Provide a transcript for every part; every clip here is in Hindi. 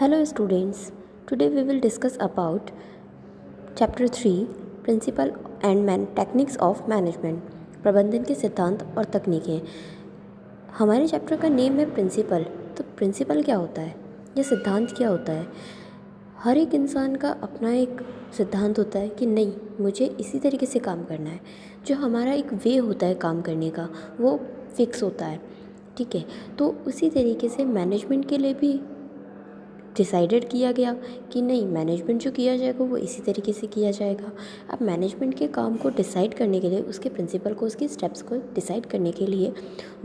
Hello students, today we will discuss about chapter 3 Principle and Techniques of Management, प्रबंधन के सिद्धांत और तकनीकें। हमारे चैप्टर का नेम है प्रिंसिपल। तो प्रिंसिपल क्या होता है या सिद्धांत क्या होता है? हर एक इंसान का अपना एक सिद्धांत होता है कि नहीं, मुझे इसी तरीके से काम करना है। जो हमारा एक वे होता है काम करने का वो फिक्स होता है, ठीक है। तो उसी तरीके से मैनेजमेंट के लिए भी डिसाइडेड किया गया कि नहीं, मैनेजमेंट जो किया जाएगा वो इसी तरीके से किया जाएगा। अब मैनेजमेंट के काम को डिसाइड करने के लिए, उसके प्रिंसिपल को, उसके स्टेप्स को डिसाइड करने के लिए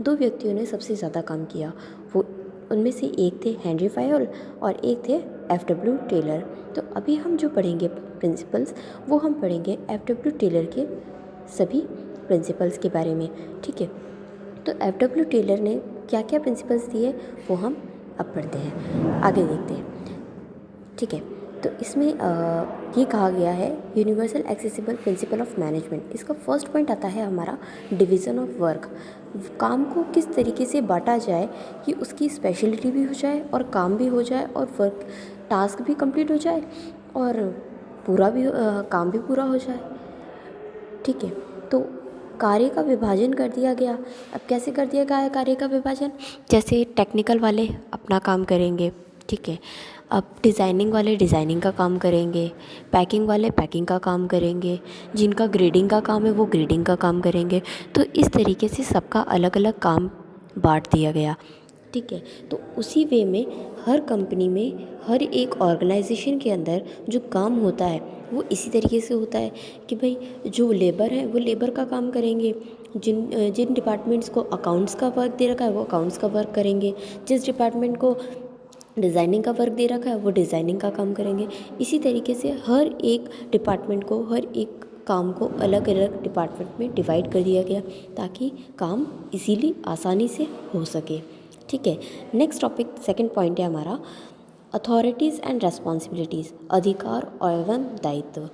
दो व्यक्तियों ने सबसे ज़्यादा काम किया। वो उनमें से एक थे हेनरी फायोल और एक थे एफ.डब्ल्यू. टेलर। तो अभी हम जो पढ़ेंगे प्रिंसिपल्स, वो हम पढ़ेंगे एफ.डब्ल्यू. टेलर के सभी प्रिंसिपल्स के बारे में, ठीक है। तो एफ.डब्ल्यू. टेलर ने क्या क्या प्रिंसिपल्स दिए वो हम अब पढ़ते हैं, आगे देखते हैं, ठीक है। तो इसमें ये कहा गया है universal accessible principle of management. इसका फर्स्ट पॉइंट आता है हमारा डिवीज़न ऑफ वर्क। काम को किस तरीके से बांटा जाए कि उसकी स्पेशलिटी भी हो जाए और काम भी हो जाए और वर्क टास्क भी कंप्लीट हो जाए और पूरा भी काम भी पूरा हो जाए, ठीक है। तो कार्य का विभाजन कर दिया गया। अब कैसे कर दिया गया है कार्य का विभाजन? जैसे टेक्निकल वाले अपना काम करेंगे, ठीक है। अब डिज़ाइनिंग वाले डिज़ाइनिंग का काम करेंगे, पैकिंग वाले पैकिंग का काम करेंगे, जिनका ग्रेडिंग का काम है वो ग्रेडिंग का काम करेंगे। तो इस तरीके से सबका अलग अलग काम बांट दिया गया, ठीक है। तो उसी वे में हर कंपनी में, हर एक ऑर्गेनाइजेशन के अंदर जो काम होता है वो इसी तरीके से होता है कि भाई जो लेबर है वो लेबर का काम करेंगे, जिन जिन डिपार्टमेंट्स को अकाउंट्स का वर्क दे रखा है वो अकाउंट्स का वर्क करेंगे, जिस डिपार्टमेंट को डिज़ाइनिंग का वर्क दे रखा है वो डिज़ाइनिंग का काम करेंगे। इसी तरीके से हर एक डिपार्टमेंट को, हर एक काम को अलग अलग डिपार्टमेंट में डिवाइड कर दिया गया ताकि काम इजीली, आसानी से हो सके, ठीक है। नेक्स्ट टॉपिक, सेकंड पॉइंट है हमारा अथॉरिटीज़ एंड रेस्पॉन्सिबिलिटीज़, अधिकार एवं दायित्व।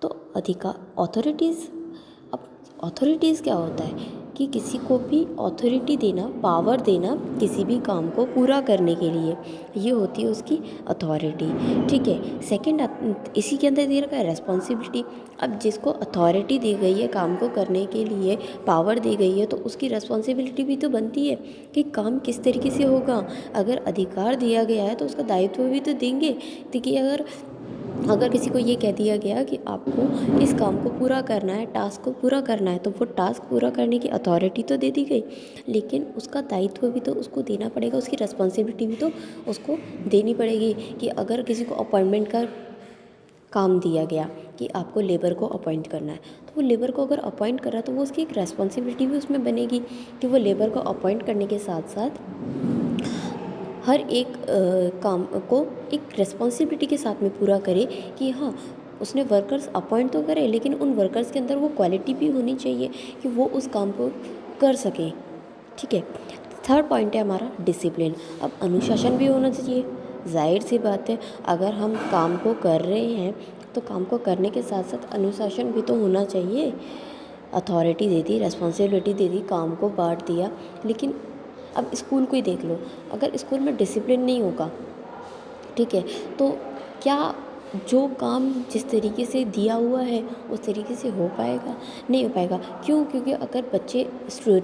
तो अधिकार, अथॉरिटीज़, अब अथॉरिटीज़ क्या होता है कि किसी को भी अथॉरिटी देना, पावर देना किसी भी काम को पूरा करने के लिए, ये होती है उसकी अथॉरिटी, ठीक है। सेकंड इसी के अंदर दे रखा है रेस्पॉन्सिबिलिटी। अब जिसको अथॉरिटी दी गई है काम को करने के लिए, पावर दी गई है, तो उसकी रेस्पॉन्सिबिलिटी भी तो बनती है कि काम किस तरीके से होगा। अगर अधिकार दिया गया है तो उसका दायित्व भी तो देंगे। देखिए, अगर किसी को ये कह दिया गया कि आपको इस काम को पूरा करना है, टास्क को पूरा करना है, तो वो टास्क पूरा करने की अथॉरिटी तो दे दी गई, लेकिन उसका दायित्व भी तो उसको देना पड़ेगा, उसकी रिस्पॉन्सिबिलिटी भी तो उसको देनी पड़ेगी। कि अगर किसी को अपॉइंटमेंट का काम दिया गया कि आपको लेबर को अपॉइंट करना है, तो वो लेबर को अगर अपॉइंट कर रहा है तो वो उसकी एक रेस्पॉन्सिबिलिटी भी उसमें बनेगी कि वो लेबर को अपॉइंट करने के साथ साथ हर एक काम को एक रिस्पॉन्सिबिलिटी के साथ में पूरा करे कि हाँ, उसने वर्कर्स अपॉइंट तो करे, लेकिन उन वर्कर्स के अंदर वो क्वालिटी भी होनी चाहिए कि वो उस काम को कर सके, ठीक है। थर्ड पॉइंट है हमारा डिसिप्लिन। अब अनुशासन भी होना चाहिए। जाहिर सी बात है, अगर हम काम को कर रहे हैं तो काम को करने के साथ साथ अनुशासन भी तो होना चाहिए। अथॉरिटी दे दी, रिस्पॉन्सिबिलिटी दे दी, काम को बांट दिया, लेकिन अब स्कूल को ही देख लो, अगर स्कूल में डिसिप्लिन नहीं होगा, ठीक है, तो क्या जो काम जिस तरीके से दिया हुआ है उस तरीके से हो पाएगा? नहीं हो पाएगा। क्यों? क्योंकि अगर बच्चे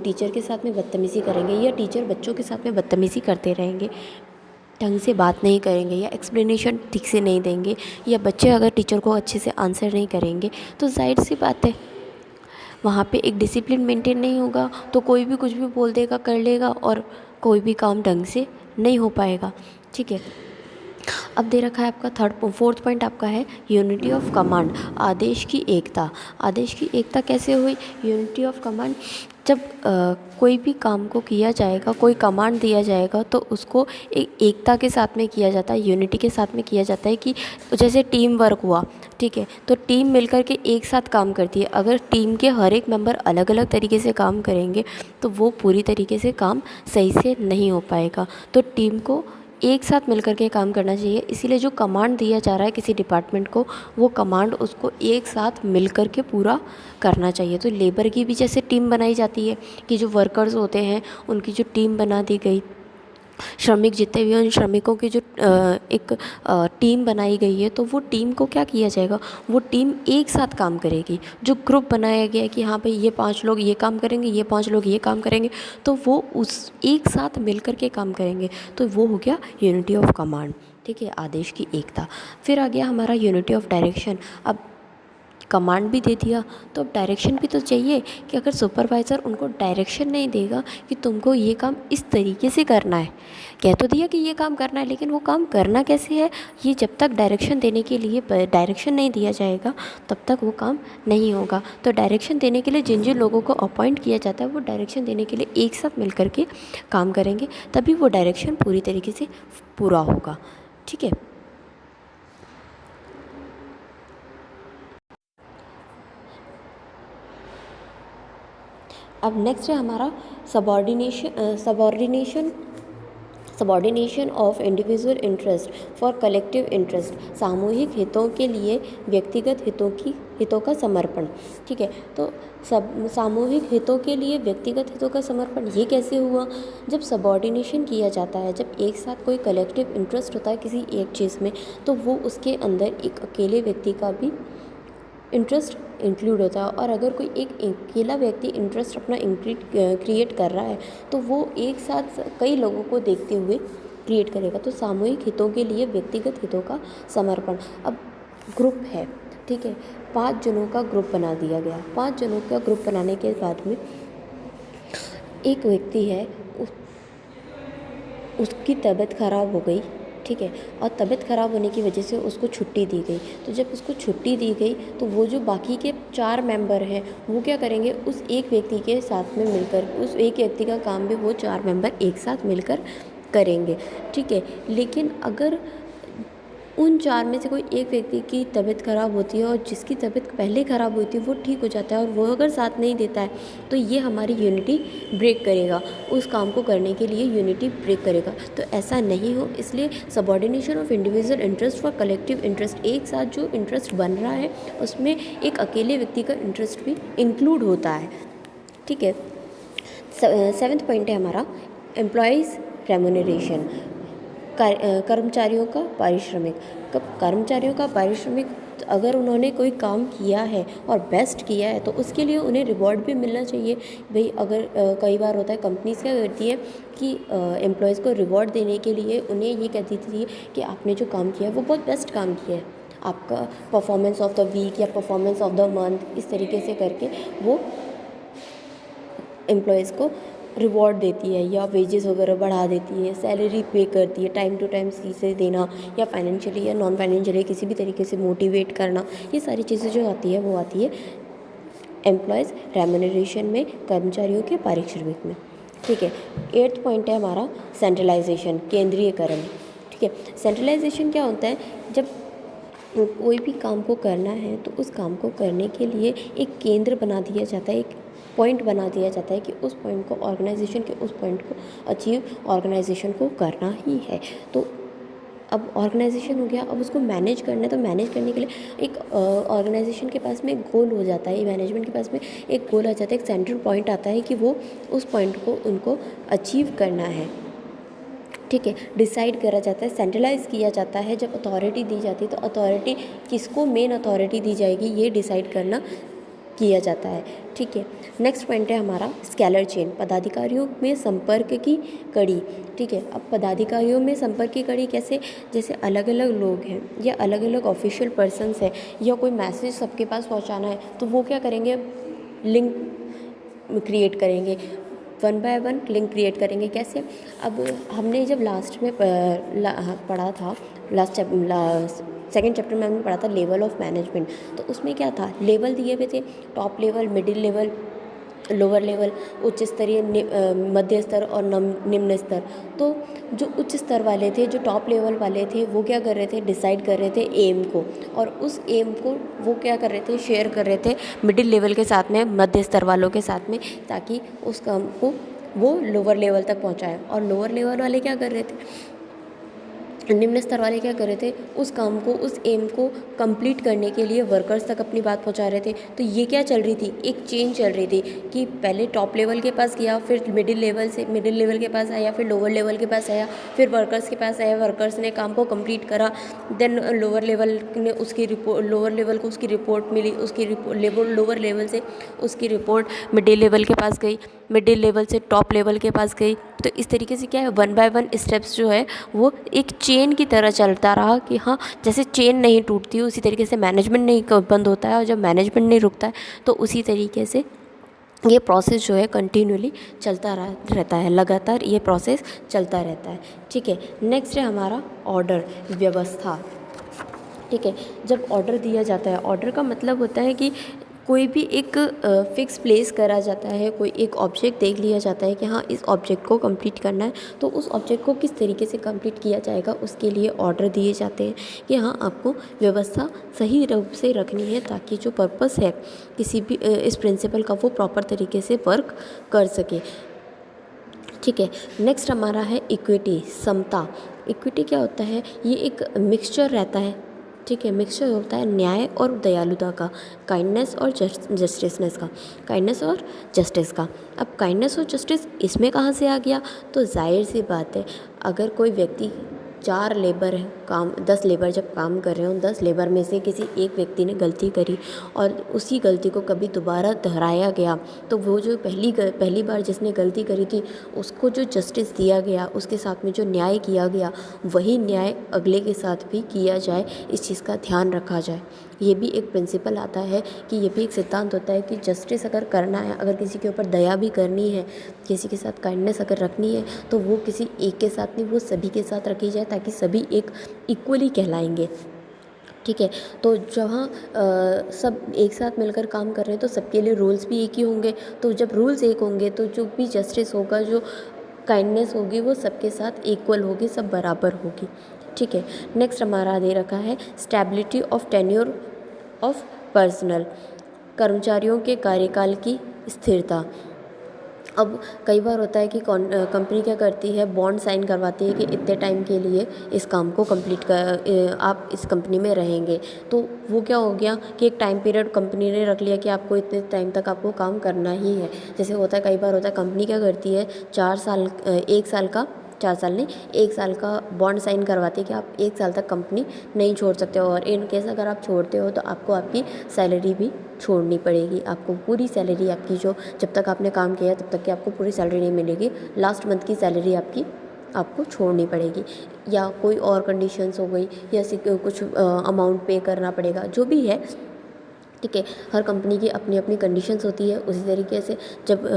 टीचर के साथ में बदतमीज़ी करेंगे या टीचर बच्चों के साथ में बदतमीज़ी करते रहेंगे, ढंग से बात नहीं करेंगे या एक्सप्लेनेशन ठीक से नहीं देंगे, या बच्चे अगर टीचर को अच्छे से आंसर नहीं करेंगे, तो जाहिर सी बात है वहाँ पे एक डिसिप्लिन मेंटेन नहीं होगा, तो कोई भी कुछ भी बोल देगा, कर लेगा और कोई भी काम ढंग से नहीं हो पाएगा, ठीक है। अब दे रखा है आपका फोर्थ पॉइंट आपका है यूनिटी ऑफ कमांड, आदेश की एकता। आदेश की एकता कैसे हुई? यूनिटी ऑफ कमांड, जब कोई भी काम को किया जाएगा, कोई कमांड दिया जाएगा तो उसको एक एकता के साथ में किया जाता है, यूनिटी के साथ में किया जाता है। कि जैसे टीम वर्क हुआ, ठीक है, तो टीम मिलकर के एक साथ काम करती है। अगर टीम के हर एक मेंबर अलग अलग तरीके से काम करेंगे तो वो पूरी तरीके से काम सही से नहीं हो पाएगा। तो टीम को एक साथ मिलकर के काम करना चाहिए। इसीलिए जो कमांड दिया जा रहा है किसी डिपार्टमेंट को, वो कमांड उसको एक साथ मिलकर के पूरा करना चाहिए। तो लेबर की भी जैसे टीम बनाई जाती है कि जो वर्कर्स होते हैं उनकी जो टीम बना दी गई, श्रमिक जितने भी हैं उन श्रमिकों की जो एक टीम बनाई गई है, तो वो टीम को क्या किया जाएगा, वो टीम एक साथ काम करेगी। जो ग्रुप बनाया गया है कि हाँ भाई ये 5 लोग ये काम करेंगे, ये 5 लोग ये काम करेंगे, तो वो उस एक साथ मिल कर के काम करेंगे, तो वो हो गया यूनिटी ऑफ कमांड। ठीक है, आदेश की एकता। फिर आ गया हमारा यूनिटी ऑफ डायरेक्शन। अब कमांड भी दे दिया तो अब डायरेक्शन भी तो चाहिए, कि अगर सुपरवाइज़र उनको डायरेक्शन नहीं देगा कि तुमको ये काम इस तरीके से करना है, कह तो दिया कि ये काम करना है, लेकिन वो काम करना कैसे है, ये जब तक डायरेक्शन देने के लिए डायरेक्शन नहीं दिया जाएगा तब तक वो काम नहीं होगा। तो डायरेक्शन देने के लिए जिन जिन लोगों को अपॉइंट किया जाता है वो डायरेक्शन देने के लिए एक साथ मिल कर के काम करेंगे, तभी वो डायरेक्शन पूरी तरीके से पूरा होगा। ठीक है। अब नेक्स्ट है हमारा subordination of individual interest for collective interest. सामूहिक हितों के लिए व्यक्तिगत हितों का समर्पण। ठीक है, तो सामूहिक हितों के लिए व्यक्तिगत हितों का समर्पण ये कैसे हुआ, जब सबॉर्डिनेशन किया जाता है, जब एक साथ कोई कलेक्टिव इंटरेस्ट होता है किसी एक चीज़ में, तो वो उसके अंदर एक अकेले व्यक्ति का भी इंटरेस्ट इंक्लूड होता है। और अगर कोई एक अकेला व्यक्ति इंटरेस्ट अपना क्रिएट कर रहा है, तो वो एक साथ कई लोगों को देखते हुए क्रिएट करेगा। तो सामूहिक हितों के लिए व्यक्तिगत हितों का समर्पण। अब ग्रुप है, ठीक है, 5 जनों का ग्रुप बना दिया गया। 5 जनों का ग्रुप बनाने के बाद में एक व्यक्ति है, उसकी तबीयत ख़राब हो गई। ठीक है, और तबीयत ख़राब होने की वजह से उसको छुट्टी दी गई। तो जब उसको छुट्टी दी गई तो वो जो बाकी के 4 मेंबर हैं वो क्या करेंगे, उस एक व्यक्ति के साथ में मिलकर, उस एक व्यक्ति का काम भी वो 4 मेंबर एक साथ मिलकर करेंगे। ठीक है, लेकिन अगर उन 4 में से कोई एक व्यक्ति की तबीयत ख़राब होती है और जिसकी तबीयत पहले ख़राब हुई थी वो ठीक हो जाता है और वो अगर साथ नहीं देता है, तो ये हमारी यूनिटी ब्रेक करेगा, उस काम को करने के लिए यूनिटी ब्रेक करेगा। तो ऐसा नहीं हो, इसलिए subordination of individual interest for collective interest, एक साथ जो इंटरेस्ट बन रहा है उसमें एक अकेले व्यक्ति का इंटरेस्ट भी इंक्लूड होता है। ठीक है, 7वां पॉइंट है हमारा एम्प्लॉयज़ रेम्यूनरेशन, कर्मचारियों का पारिश्रमिक। कर्मचारियों का पारिश्रमिक, अगर उन्होंने कोई काम किया है और बेस्ट किया है तो उसके लिए उन्हें रिवॉर्ड भी मिलना चाहिए। भाई अगर कई बार होता है कंपनीज क्या करती है कि एम्प्लॉयज़ को रिवॉर्ड देने के लिए उन्हें ये कहती थी कि आपने जो काम किया है वो बहुत बेस्ट काम किया है, आपका परफॉर्मेंस ऑफ द वीक या परफॉर्मेंस ऑफ द मंथ, इस तरीके से करके वो एम्प्लॉयज़ को रिवॉर्ड देती है या वेजेस वगैरह बढ़ा देती है, सैलरी पे करती है, टाइम टू टाइम चीज़ें देना, या फाइनेंशियली या नॉन फाइनेंशियली किसी भी तरीके से मोटिवेट करना, ये सारी चीज़ें जो आती है वो आती है एम्प्लॉयज़ रेम्यूनरेशन में, कर्मचारियों के पारिश्रमिक में। ठीक है, 8वां पॉइंट है हमारा सेंट्रलाइजेशन, केंद्रीयकरण। ठीक है, सेंट्रलाइजेशन क्या होता है, जब कोई भी काम को करना है तो उस काम को करने के लिए एक केंद्र बना दिया जाता है, एक पॉइंट बना दिया जाता है कि उस पॉइंट को ऑर्गेनाइजेशन के उस पॉइंट को अचीव ऑर्गेनाइजेशन को करना ही है। तो अब ऑर्गेनाइजेशन हो गया, अब उसको मैनेज करना है, तो मैनेज करने के लिए एक ऑर्गेनाइजेशन के पास में एक गोल हो जाता है, मैनेजमेंट के पास में एक गोल आ जाता है, एक सेंट्रल पॉइंट आता है कि वो उस पॉइंट को उनको अचीव करना है। ठीक है, डिसाइड करा जाता है, सेंट्रलाइज़ किया जाता है। जब अथॉरिटी दी जाती है तो अथॉरिटी किसको मेन अथॉरिटी दी जाएगी ये डिसाइड करना किया जाता है। ठीक है, नेक्स्ट पॉइंट है हमारा स्केलर चेन, पदाधिकारियों में संपर्क की कड़ी। ठीक है, अब पदाधिकारियों में संपर्क की कड़ी कैसे, जैसे अलग अलग लोग हैं या अलग अलग ऑफिशियल पर्सन्स हैं या कोई मैसेज सबके पास पहुंचाना है, तो वो क्या करेंगे, लिंक क्रिएट करेंगे, 1 बाय 1 लिंक क्रिएट करेंगे। कैसे, अब हमने जब लास्ट में पढ़ा था, सेकेंड चैप्टर में हमने पढ़ा था लेवल ऑफ मैनेजमेंट, तो उसमें क्या था, लेवल दिए हुए थे, top level, middle level, lower level, उच्च स्तरीय, मध्य स्तर और निम्न स्तर। तो जो उच्च स्तर वाले थे, जो टॉप लेवल वाले थे, वो क्या कर रहे थे, डिसाइड कर रहे थे एम को, और उस एम को वो क्या कर रहे थे, शेयर कर रहे थे मिडिल लेवल के साथ में, मध्य स्तर वालों के साथ में, ताकि उस काम को वो लोअर लेवल तक पहुंचाएं। और लोअर लेवल वाले क्या कर रहे थे, निम्न स्तर वाले क्या कर रहे थे, उस काम को, उस एम को कंप्लीट करने के लिए वर्कर्स तक अपनी बात पहुंचा रहे थे। तो ये क्या चल रही थी, एक चेन चल रही थी कि पहले टॉप लेवल के पास गया, फिर मिडिल लेवल से मिडिल लेवल के पास आया, फिर लोअर लेवल के पास आया, फिर वर्कर्स के पास आया, वर्कर्स ने काम को कंप्लीट करा, देन लोअर लेवल ने उसकी रिपोर्ट, लोअर लेवल को उसकी रिपोर्ट मिली, उसकी लोअर लेवल से उसकी रिपोर्ट मिडिल लेवल के पास गई, मिडिल लेवल से टॉप लेवल के पास गई। तो इस तरीके से क्या है, 1 बाय 1 स्टेप्स जो है वो एक चेन की तरह चलता रहा कि हाँ, जैसे चेन नहीं टूटती उसी तरीके से मैनेजमेंट नहीं बंद होता है, और जब मैनेजमेंट नहीं रुकता है तो उसी तरीके से ये प्रोसेस जो है कंटिन्यूली चलता रहता है, लगातार ये प्रोसेस चलता रहता है। ठीक है, नेक्स्ट है हमारा ऑर्डर, व्यवस्था। ठीक है, जब ऑर्डर दिया जाता है, ऑर्डर का मतलब होता है कि कोई भी एक फ़िक्स प्लेस करा जाता है, कोई एक ऑब्जेक्ट देख लिया जाता है कि हाँ, इस ऑब्जेक्ट को कंप्लीट करना है, तो उस ऑब्जेक्ट को किस तरीके से कंप्लीट किया जाएगा उसके लिए ऑर्डर दिए जाते हैं कि हाँ, आपको व्यवस्था सही रूप से रखनी है ताकि जो पर्पस है किसी भी इस प्रिंसिपल का वो प्रॉपर तरीके से वर्क कर सके। ठीक है, नेक्स्ट हमारा है इक्विटी, समता। इक्विटी क्या होता है, ये एक मिक्सचर रहता है। ठीक है, मिक्सचर होता है न्याय और दयालुता का, काइंडनेस और जस्टिसनेस का, काइंडनेस और जस्टिस का। अब काइंडनेस और जस्टिस इसमें कहाँ से आ गया, तो जाहिर सी बात है, अगर कोई व्यक्ति 4 लेबर है, काम 10 लेबर जब काम कर रहे हो, 10 लेबर में से किसी एक व्यक्ति ने गलती करी और उसी गलती को कभी दोबारा दोहराया गया, तो वो जो पहली बार जिसने गलती करी थी उसको जो जस्टिस दिया गया, उसके साथ में जो न्याय किया गया, वही न्याय अगले के साथ भी किया जाए, इस चीज़ का ध्यान रखा जाए। ये भी एक प्रिंसिपल आता है कि ये भी एक सिद्धांत होता है कि जस्टिस अगर करना है, अगर किसी के ऊपर दया भी करनी है, किसी के साथ काइंडनेस अगर रखनी है, तो वो किसी एक के साथ नहीं, वो सभी के साथ रखी जाए ताकि सभी एक इक्वली कहलाएंगे। ठीक है, तो जहाँ सब एक साथ मिलकर काम कर रहे हैं तो सबके लिए रूल्स भी एक ही होंगे, तो जब रूल्स एक होंगे तो जो भी जस्टिस होगा, जो काइंडनेस होगी, वो सबके साथ इक्वल होगी, सब बराबर होगी। ठीक है, नेक्स्ट हमारा दे रखा है stability of tenure of personal, कर्मचारियों के कार्यकाल की स्थिरता। अब कई बार होता है कि कंपनी क्या करती है, बॉन्ड साइन करवाती है कि इतने टाइम के लिए इस काम को कंप्लीट कर आप इस कंपनी में रहेंगे। तो वो क्या हो गया कि एक टाइम पीरियड कंपनी ने रख लिया कि आपको इतने टाइम तक आपको काम करना ही है। जैसे होता है, कई बार होता है कंपनी क्या करती है, 4 साल 1 साल का 4 साल नहीं 1 साल का बॉन्ड साइन करवाती है कि आप 1 साल तक कंपनी नहीं छोड़ सकते हो, और इन केस अगर आप छोड़ते हो तो आपको आपकी सैलरी भी छोड़नी पड़ेगी। आपको पूरी सैलरी आपकी, जो जब तक आपने काम किया तब तक की आपको पूरी सैलरी नहीं मिलेगी, लास्ट मंथ की सैलरी आपकी आपको छोड़नी पड़ेगी, या कोई और कंडीशंस हो गई, या कुछ अमाउंट पे करना पड़ेगा, जो भी है। ठीक है, हर कंपनी की अपनी अपनी कंडीशंस होती है। उसी तरीके से जब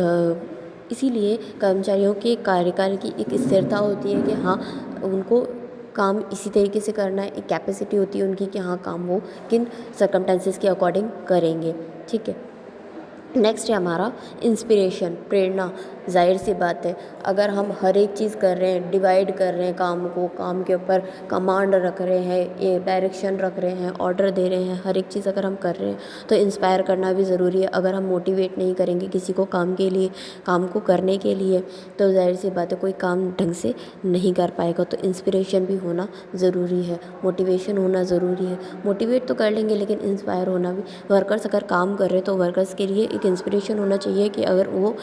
इसीलिए कर्मचारियों के कार्यकाल की एक स्थिरता होती है कि हाँ, उनको काम इसी तरीके से करना है, एक कैपेसिटी होती है उनकी कि हाँ, काम वो किन सर्कमस्टेंसेस के अकॉर्डिंग करेंगे। ठीक है, नेक्स्ट है हमारा इंस्पिरेशन, प्रेरणा। जाहिर सी बात है, अगर हम हर एक चीज़ कर रहे हैं, डिवाइड कर रहे हैं काम को, काम के ऊपर कमांड रख रहे हैं, ये डायरेक्शन रख रहे हैं, ऑर्डर दे रहे हैं, हर एक चीज़ अगर हम कर रहे हैं तो इंस्पायर करना भी ज़रूरी है। अगर हम मोटिवेट नहीं करेंगे किसी को काम के लिए, काम को करने के लिए, तो जाहिर सी बात है कोई काम ढंग से नहीं कर पाएगा। तो इंस्पिरेशन भी होना ज़रूरी है, मोटिवेशन होना ज़रूरी है। मोटिवेट तो कर लेंगे लेकिन इंस्पायर होना भी। वर्कर्स अगर काम कर रहे हैं तो वर्कर्स के लिए एक इंस्पिरेशन होना चाहिए कि अगर वो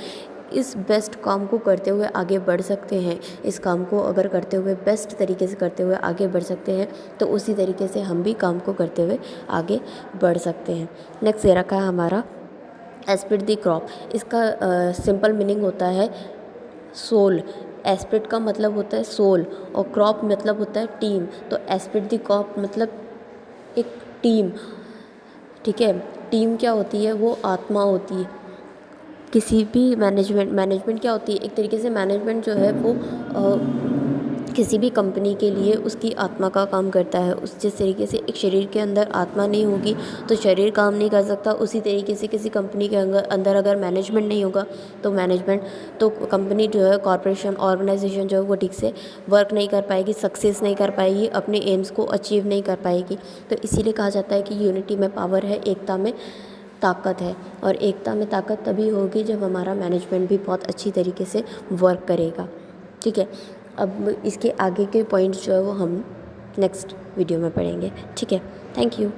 इस बेस्ट काम को करते हुए आगे बढ़ सकते हैं, इस काम को अगर करते हुए बेस्ट तरीके से करते हुए आगे बढ़ सकते हैं, तो उसी तरीके से हम भी काम को करते हुए आगे बढ़ सकते हैं। नेक्स्ट ये रखा है हमारा एस्पिड द क्रॉप। इसका सिंपल मीनिंग होता है सोल। एस्पिड का मतलब होता है सोल और क्रॉप मतलब होता है टीम। तो एस्पिड द क्रॉप मतलब एक टीम। ठीक है, टीम क्या होती है, वो आत्मा होती है किसी भी मैनेजमेंट क्या होती है, एक तरीके से मैनेजमेंट जो है वो किसी भी कंपनी के लिए उसकी आत्मा का काम करता है। उस जिस तरीके से एक शरीर के अंदर आत्मा नहीं होगी तो शरीर काम नहीं कर सकता, उसी तरीके से किसी कंपनी के अंदर अगर मैनेजमेंट नहीं होगा तो कंपनी जो है, कॉरपोरेशन, ऑर्गेनाइजेशन जो है वो ठीक से वर्क नहीं कर पाएगी, सक्सेस नहीं कर पाएगी, अपने एम्स को अचीव नहीं कर पाएगी। तो इसीलिए कहा जाता है कि यूनिटी में पावर है, एकता में ताकत है। और एकता में ताकत तभी होगी जब हमारा मैनेजमेंट भी बहुत अच्छी तरीके से वर्क करेगा। ठीक है, अब इसके आगे के पॉइंट्स जो है वो हम नेक्स्ट वीडियो में पढ़ेंगे। ठीक है, थैंक यू।